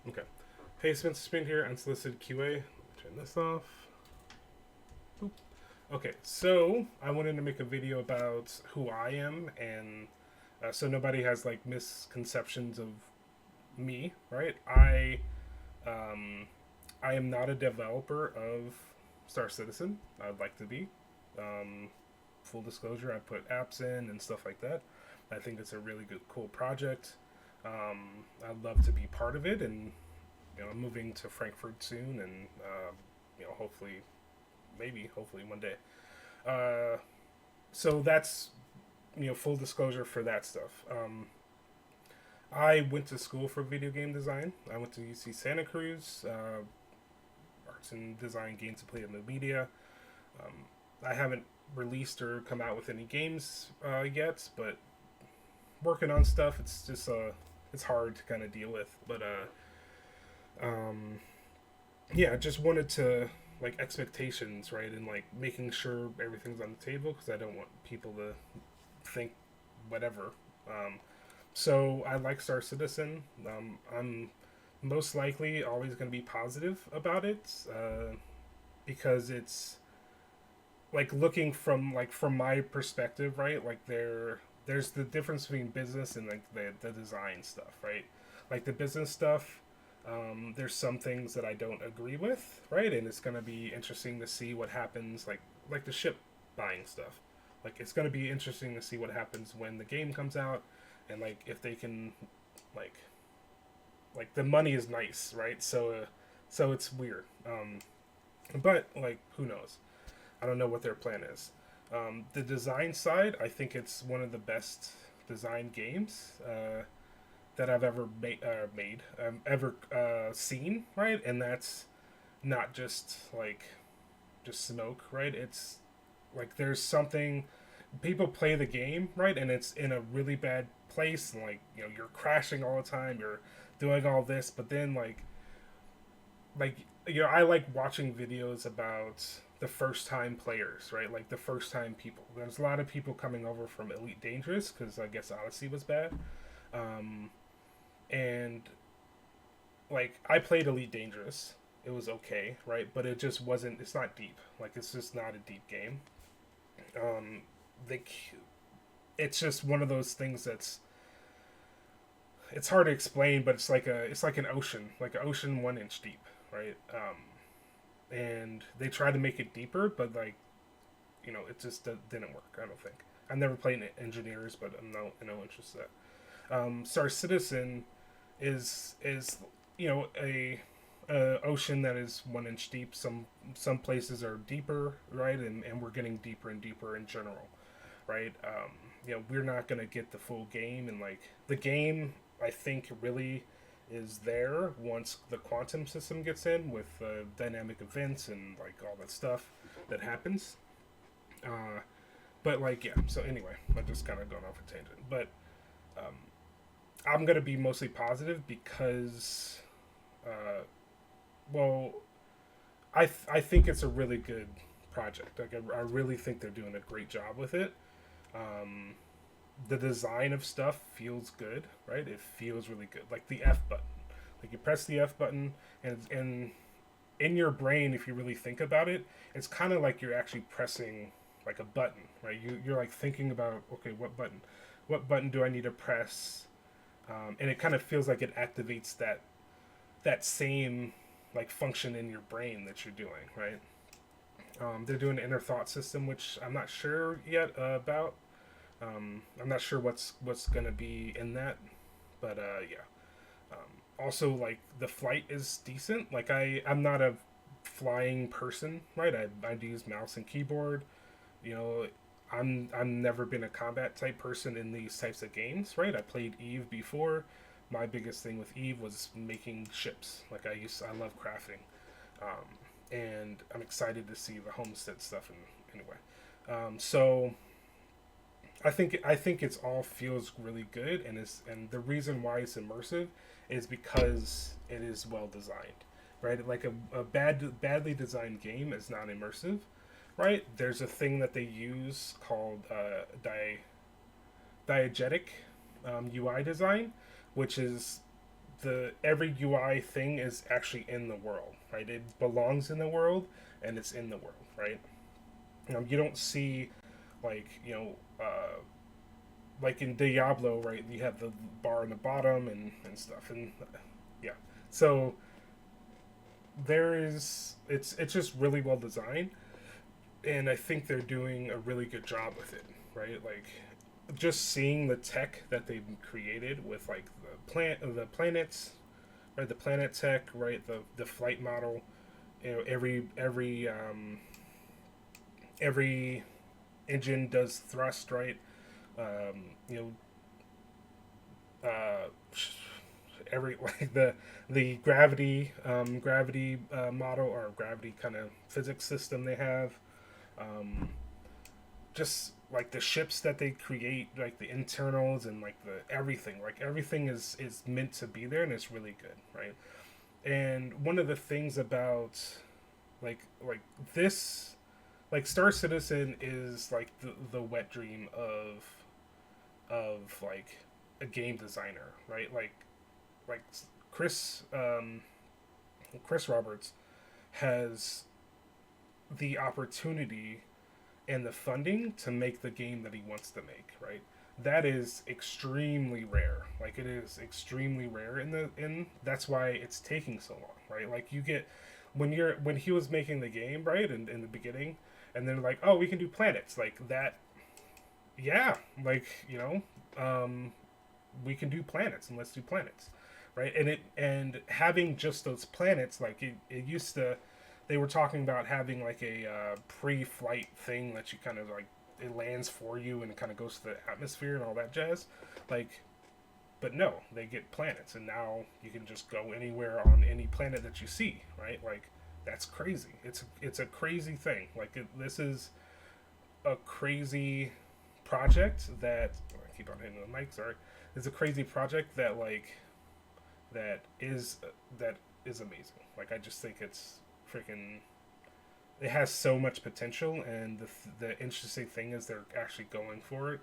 Okay. Hey, Spencer Spin here, unsolicited QA. Turn this off. Boop. Okay, so I wanted to make a video about who I am, and so nobody has like misconceptions of me, right? Um, I am not a developer of Star Citizen. I'd like to be. Um, Full disclosure, I put apps in and stuff like that. I think it's a really good, cool project. I'd love to be part of it, and I'm moving to Frankfurt soon, and hopefully, hopefully one day. Uh, so that's full disclosure for that stuff. I went to school for video game design. I went to UC Santa Cruz, arts and design, games to play in the media. Um, I haven't released or come out with any games yet, but working on stuff. It's just it's hard to kind of deal with, but um, yeah, just wanted to like expectations, right, and like making sure everything's on the table because I don't want people to think whatever. Um, so I like Star Citizen. I'm most likely always going to be positive about it because it's like looking from my perspective, right? Like there's the difference between business and like the design stuff, right? Like the business stuff, there's some things that I don't agree with, right? And it's gonna be interesting to see what happens, like the ship buying stuff. Like it's gonna be interesting to see what happens when the game comes out, and like if they can, like like the money is nice, right? So it's weird. But like who knows? I don't know what their plan is. The design side, I think it's one of the best design games that I've ever ever seen, right? And that's not just like just smoke, right? It's like there's something people play the game, right? And it's in a really bad place, and like you're crashing all the time, you're doing all this, but then like I like watching videos about the first time players, right? Like the first time people. There's a lot of people coming over from Elite Dangerous because I guess Odyssey was bad, um, and like I played Elite Dangerous. It was okay, right? But it just wasn't. It's not deep. Like it's just not a deep game. Um, they, it's just one of those things that's it's hard to explain, but it's like an ocean, like an ocean 1 inch deep, right? And they tried to make it deeper, but like it just didn't work. I don't think. I've never played engineers, but I'm no interest in that. Star Citizen is a ocean that is 1 inch deep. Some places are deeper, right? And we're getting deeper and deeper in general, right? We're not gonna get the full game, and like the game, I think really is there once the quantum system gets in with dynamic events and like all that stuff that happens. Uh, but like yeah. So anyway, I'm just kind of going off a tangent, but um, I'm gonna be mostly positive because, uh, well, I think it's a really good project. Like I really think they're doing a great job with it. Um, the design of stuff feels good, right? It feels really good. Like the F button. Like you press the F button, and in your brain, if you really think about it, it's kind of like you're actually pressing like a button, right? You're like thinking about, okay, what button do I need to press? And it kind of feels like it activates that same like function in your brain that you're doing, right? They're doing an inner thought system, which I'm not sure yet about. I'm not sure what's gonna be in that, but yeah. Also, like the flight is decent. Like I'm not a flying person, right? I use mouse and keyboard. You know, I'm never been a combat type person in these types of games, right? I played Eve before. My biggest thing with Eve was making ships. Like I love crafting, and I'm excited to see the homestead stuff. And anyway, so I think it's all feels really good, and the reason why it's immersive is because it is well designed, right? Like a badly designed game is not immersive, right? There's a thing that they use called diegetic UI design, which is the every UI thing is actually in the world, right? It belongs in the world and it's in the world, right? You don't see like like in Diablo, right? You have the bar in the bottom and stuff, and yeah. So there is it's just really well designed, and I think they're doing a really good job with it, right? Like just seeing the tech that they've created with like the planets, right? The planet tech, right? The flight model, every engine does thrust, right? You uh, every like the gravity model or gravity kind of physics system they have, um, just like the ships that they create, like the internals and like everything is meant to be there and it's really good, right? And one of the things about like this like Star Citizen is like the wet dream of like a game designer, right? Like Chris Chris Roberts has the opportunity and the funding to make the game that he wants to make, right? That is extremely rare. Like it is extremely rare in that's why it's taking so long, right? Like you get when he was making the game, right, in the beginning, and then like, oh, we can do planets like that. Yeah, like um, we can do planets and let's do planets, right? And having just those planets, like it used to, they were talking about having like a pre-flight thing that you kind of like it lands for you and it kind of goes to the atmosphere and all that jazz, like. But no, they get planets, and now you can just go anywhere on any planet that you see, right? Like that's crazy. It's a crazy thing. Like this is a crazy project that I keep on hitting the mic. Sorry, it's a crazy project that that is that is amazing. Like I just think it's freaking. It has so much potential, and the interesting thing is they're actually going for it,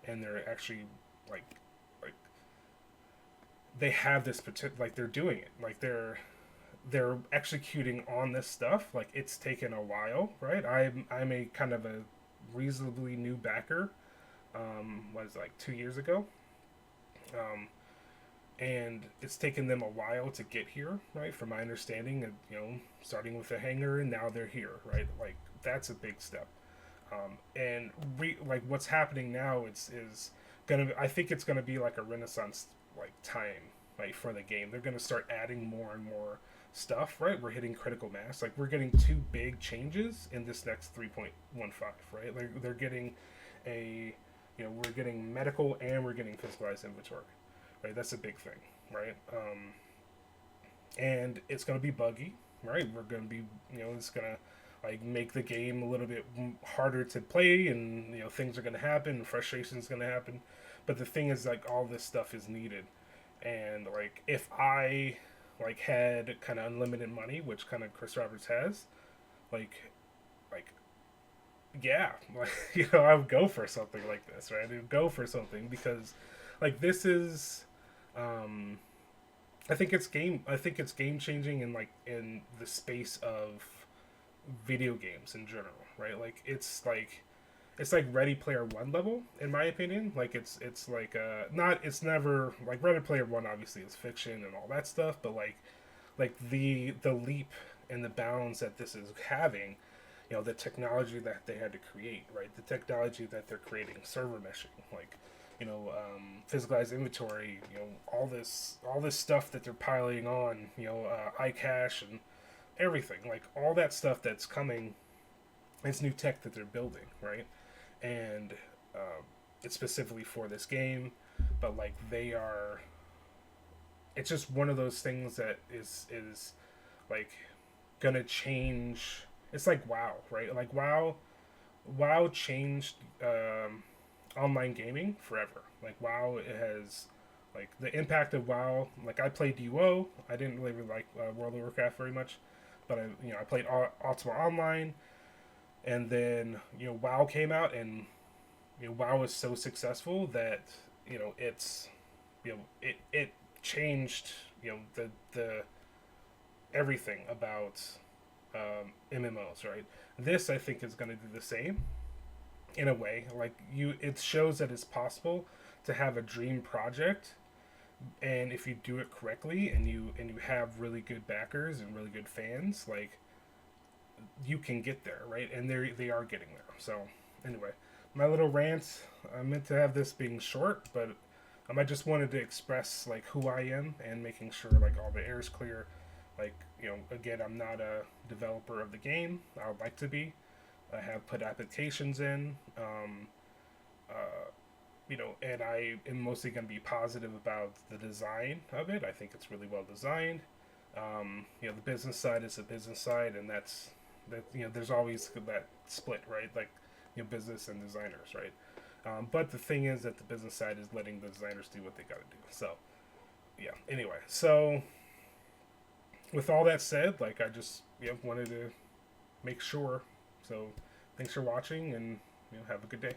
and they're actually like like they have this potential. Like they're doing it. Like they're executing on this stuff. Like it's taken a while, right? I'm a kind of a reasonably new backer. Was like 2 years ago. Um, and it's taken them a while to get here, right? From my understanding, of, starting with a hangar and now they're here, right? Like that's a big step. And like what's happening now is gonna. I think it's gonna be like a renaissance like time, like for the game. They're gonna start adding more and more stuff, right? We're hitting critical mass. Like we're getting two big changes in this next 3.15, right? Like they're getting a, we're getting medical and we're getting physicalized inventory, right? That's a big thing, right? And it's going to be buggy, right? We're going to be, it's going to like make the game a little bit harder to play, and things are going to happen, frustration is going to happen. But the thing is, like all this stuff is needed, and like if I like had kind of unlimited money, which kind of Chris Roberts has, like like yeah, like I would go for something like this, right? I would go for something because like this is um I think it's game changing in like in the space of video games in general, right? Like it's like Ready Player One level in my opinion. Like it's like not it's never like Ready Player One obviously is fiction and all that stuff, but like the leap and the bounds that this is having, the technology that they had to create, right? The technology that they're creating, server meshing, like physicalized inventory, all this stuff that they're piling on, iCache and everything, like all that stuff that's coming. It's new tech that they're building, right? And it's specifically for this game, but like they are. It's just one of those things that is like gonna change. It's like WoW, right? Like WoW changed online gaming forever. Like WoW, it has like the impact of WoW. Like I played UO. I didn't really like World of Warcraft very much, but I played Ultima Online, and then WoW came out, and WoW was so successful that it's it changed the everything about MMOs, right? This I think is going to do the same in a way. Like it shows that it's possible to have a dream project, and if you do it correctly and you have really good backers and really good fans, like you can get there, right? And they are getting there. So anyway, my little rant. I meant to have this being short, but I just wanted to express like who I am and making sure like all the air is clear. Like again, I'm not a developer of the game. I would like to be. I have put applications in. And I am mostly going to be positive about the design of it. I think it's really well designed. The business side is a business side, and that's that. There's always that split, right? Like, business and designers, right? But the thing is that the business side is letting the designers do what they got to do. So, yeah. Anyway, so with all that said, like I just wanted to make sure. So, thanks for watching, and have a good day.